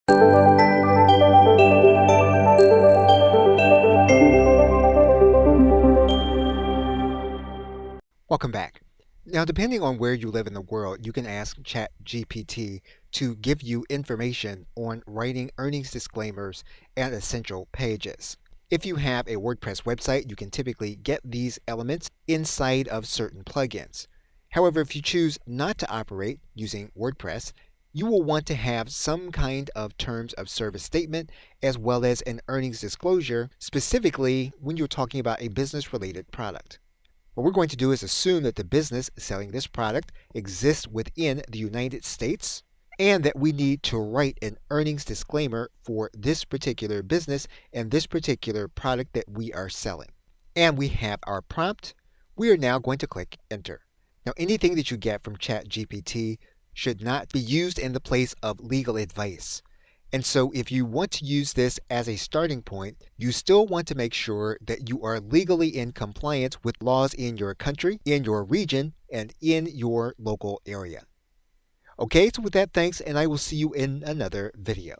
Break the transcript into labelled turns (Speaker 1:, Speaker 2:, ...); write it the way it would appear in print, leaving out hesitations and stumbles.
Speaker 1: Welcome back. Now, depending on where you live in the world, you can ask ChatGPT to give you information on writing earnings disclaimers and essential pages. If you have a WordPress website, you can typically get these elements inside of certain plugins. However, if you choose not to operate using WordPress, you will want to have some kind of terms of service statement as well as an earnings disclosure, specifically when you're talking about a business-related product. What we're going to do is assume that the business selling this product exists within the United States and that we need to write an earnings disclaimer for this particular business and this particular product that we are selling. And we have our prompt. We are now going to click Enter. Now, anything that you get from ChatGPT should not be used in the place of legal advice. And so if you want to use this as a starting point, you still want to make sure that you are legally in compliance with laws in your country, in your region, and in your local area. Okay, so with that, thanks, and I will see you in another video.